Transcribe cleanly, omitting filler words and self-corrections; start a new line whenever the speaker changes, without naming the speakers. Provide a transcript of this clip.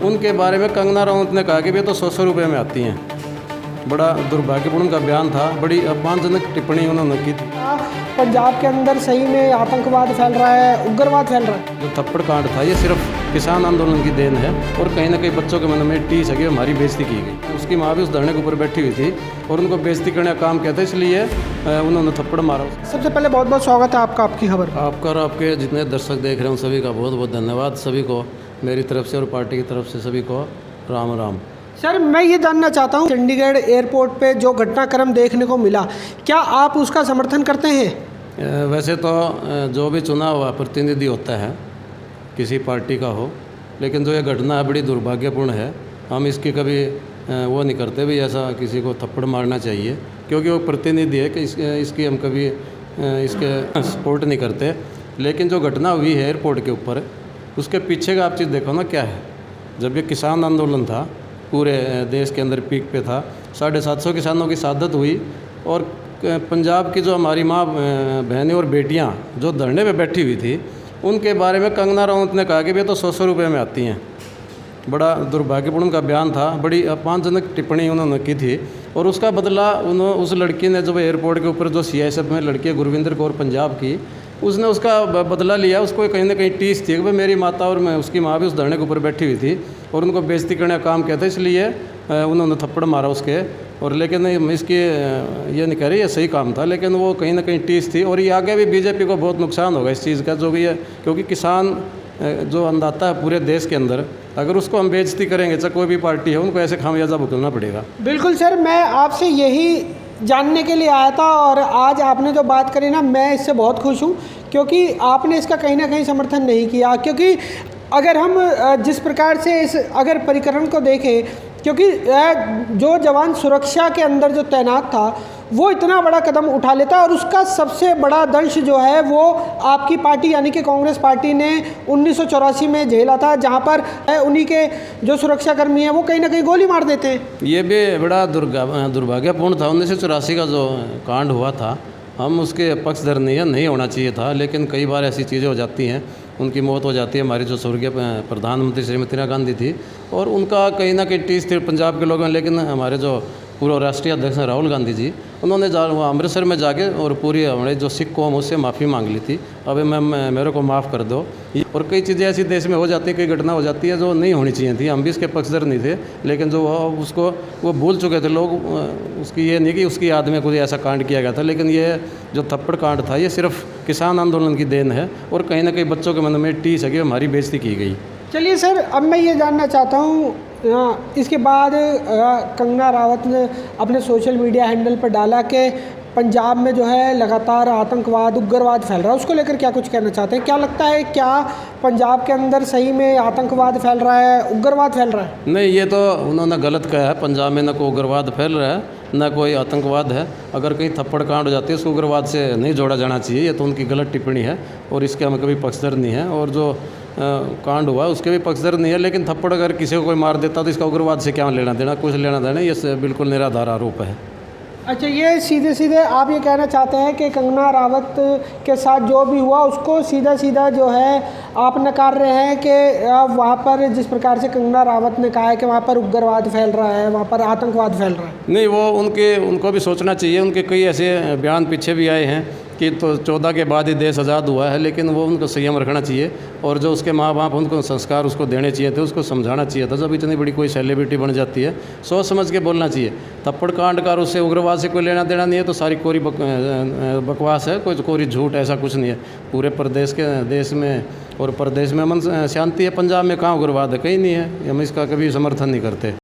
उनके बारे में कंगना रनौत ने कहा कि वे तो 100 रुपये में आती हैं। बड़ा दुर्भाग्यपूर्ण का बयान था, बड़ी अपमानजनक टिप्पणी उन्होंने की थी।
पंजाब के अंदर सही में आतंकवाद फैल रहा है, उग्रवाद फैल रहा है।
जो थप्पड़ कांड था ये सिर्फ किसान आंदोलन की देन है और कहीं ना कहीं बच्चों के मन में टीस है कि हमारी बेइज्जती की गई। उसकी माँ भी उस धरने के ऊपर बैठी हुई थी और उनको बेइज्जती करने का काम किया था, इसलिए उन्होंने थप्पड़ मारा।
सबसे पहले बहुत बहुत स्वागत है आपका आपकी खबर।
आपका और आपके जितने दर्शक देख रहे हैं उन सभी का बहुत बहुत धन्यवाद। सभी को मेरी तरफ से और पार्टी की तरफ से सभी को राम राम।
सर, मैं ये जानना चाहता हूँ, चंडीगढ़ एयरपोर्ट पे जो घटनाक्रम देखने को मिला, क्या आप उसका समर्थन करते हैं?
वैसे तो जो भी चुना हुआ प्रतिनिधि होता है किसी पार्टी का हो, लेकिन जो ये घटना है बड़ी दुर्भाग्यपूर्ण है। हम इसकी कभी वो नहीं करते भी ऐसा किसी को थप्पड़ मारना चाहिए, क्योंकि वो प्रतिनिधि है कि इसकी हम कभी इसके सपोर्ट नहीं करते। लेकिन जो घटना हुई है एयरपोर्ट के ऊपर, उसके पीछे का आप चीज़ देखो ना क्या है। जब ये किसान आंदोलन था, पूरे देश के अंदर पीक पे था, 750 किसानों की शहादत हुई और पंजाब की जो हमारी माँ बहनें और बेटियाँ जो धरने पे बैठी हुई थी, उनके बारे में कंगना रनौत ने कहा कि वे तो 100 रुपये में आती हैं। बड़ा दुर्भाग्यपूर्ण का बयान था, बड़ी अपमानजनक टिप्पणी उन्होंने की थी और उसका बदला उस लड़की ने, जो एयरपोर्ट के ऊपर जो CISF में लड़की है गुरविंदर कौर पंजाब की, उसने उसका बदला लिया। उसको कहीं ना कहीं टीस थी कि भाई मेरी माता और मैं उसकी माँ भी उस धरने के ऊपर बैठी हुई थी और उनको बेइज्जती करने का काम किया था, इसलिए उन्होंने थप्पड़ मारा उसके। और लेकिन इसकी ये नहीं कह रही ये सही काम था, लेकिन वो कहीं ना कहीं टीस थी और ये आगे भी BJP को बहुत नुकसान होगा इस चीज़ का, जो भी है। क्योंकि किसान जो अन्नदाता है पूरे देश के अंदर, अगर उसको हम बेइज्जती करेंगे, चाहे कोई भी पार्टी है, उनको ऐसे खामियाजा भुगतना पड़ेगा।
बिल्कुल सर, मैं आपसे यही जानने के लिए आया था और आज आपने जो बात करी ना, मैं इससे बहुत खुश हूँ, क्योंकि आपने इसका कहीं ना कहीं समर्थन नहीं किया। क्योंकि अगर हम जिस प्रकार से इस अगर परिकरण को देखें, क्योंकि जो जवान सुरक्षा के अंदर जो तैनात था वो इतना बड़ा कदम उठा लेता और उसका सबसे बड़ा दंश जो है वो आपकी पार्टी यानी कि कांग्रेस पार्टी ने 1984 में झेला था, जहां पर उन्हीं के जो सुरक्षाकर्मी हैं वो कहीं ना कहीं गोली मार देते हैं।
ये भी बड़ा दुर्भाग्यपूर्ण था। 1984 का जो कांड हुआ था, हम उसके पक्षधर नहीं होना चाहिए था, लेकिन कई बार ऐसी चीज़ें हो जाती हैं, उनकी मौत हो जाती है। हमारी जो स्वर्गीय प्रधानमंत्री श्रीमती इंदिरा गांधी थी और उनका कहीं ना कहीं टीस थी पंजाब के लोगों, लेकिन हमारे जो पूर्व राष्ट्रीय अध्यक्ष हैं राहुल गांधी जी, उन्होंने वहाँ अमृतसर में जाके और पूरी हमारे जो सिख कौम उससे माफ़ी मांग ली थी, अब मेरे को माफ़ कर दो। और कई चीज़ें ऐसी देश में हो जाती है, कई घटना हो जाती है जो नहीं होनी चाहिए थी। हम भी इसके पक्षधर नहीं थे, लेकिन जो वो भूल चुके थे लोग। उसकी ये नहीं कि उसकी याद में कोई ऐसा कांड किया गया था, लेकिन ये जो थप्पड़ कांड था ये सिर्फ किसान आंदोलन की देन है और कहीं ना कहीं बच्चों के मन में टीस है कि हमारी बेइज्जती की गई।
चलिए सर, अब मैं ये जानना चाहता हूँ, इसके बाद कंगना रावत ने अपने सोशल मीडिया हैंडल पर डाला कि पंजाब में जो है लगातार आतंकवाद उग्रवाद फैल रहा है, उसको लेकर क्या कुछ कहना चाहते हैं? क्या लगता है, क्या पंजाब के अंदर सही में आतंकवाद फैल रहा है, उग्रवाद फैल रहा है?
नहीं, ये तो उन्होंने गलत कहा है। पंजाब में न कोई उग्रवाद फैल रहा है, न कोई आतंकवाद है। अगर कहीं थप्पड़ कांड हो जाती है, उसको उग्रवाद से नहीं जोड़ा जाना चाहिए। ये तो उनकी गलत टिप्पणी है और इसके हम कभी पक्षधर नहीं है। और जो कांड हुआ उसके भी पक्षधर नहीं है, लेकिन थप्पड़ अगर किसी को कोई मार देता तो इसका उग्रवाद से क्या लेना देना, कुछ लेना देना, ये बिल्कुल निराधार आरोप है।
अच्छा, ये सीधे सीधे आप ये कहना चाहते हैं कि कंगना रावत के साथ जो भी हुआ उसको सीधा सीधा जो है आप नकार रहे हैं कि वहाँ पर जिस प्रकार से कंगना रावत ने कहा है कि वहाँ पर उग्रवाद फैल रहा है, वहाँ पर आतंकवाद फैल रहा है?
नहीं, वो उनको भी सोचना चाहिए। उनके कई ऐसे बयान पीछे भी आए हैं कि तो 14 के बाद ही देश आज़ाद हुआ है, लेकिन वो उनको संयम रखना चाहिए और जो उसके माँ बाप उनको संस्कार उसको देने चाहिए थे, उसको समझाना चाहिए था। जब इतनी बड़ी कोई सेलिब्रिटी बन जाती है, सोच समझ के बोलना चाहिए। थप्पड़ कांड का उससे उग्रवाद से कोई लेना देना नहीं है, तो सारी कोरी बकवास है, कोई कोरी झूठ, ऐसा कुछ नहीं है। पूरे देश में और प्रदेश में अमन शांति है। पंजाब में कहाँ उग्रवाद है? कहीं नहीं है। हम इसका कभी समर्थन नहीं करते।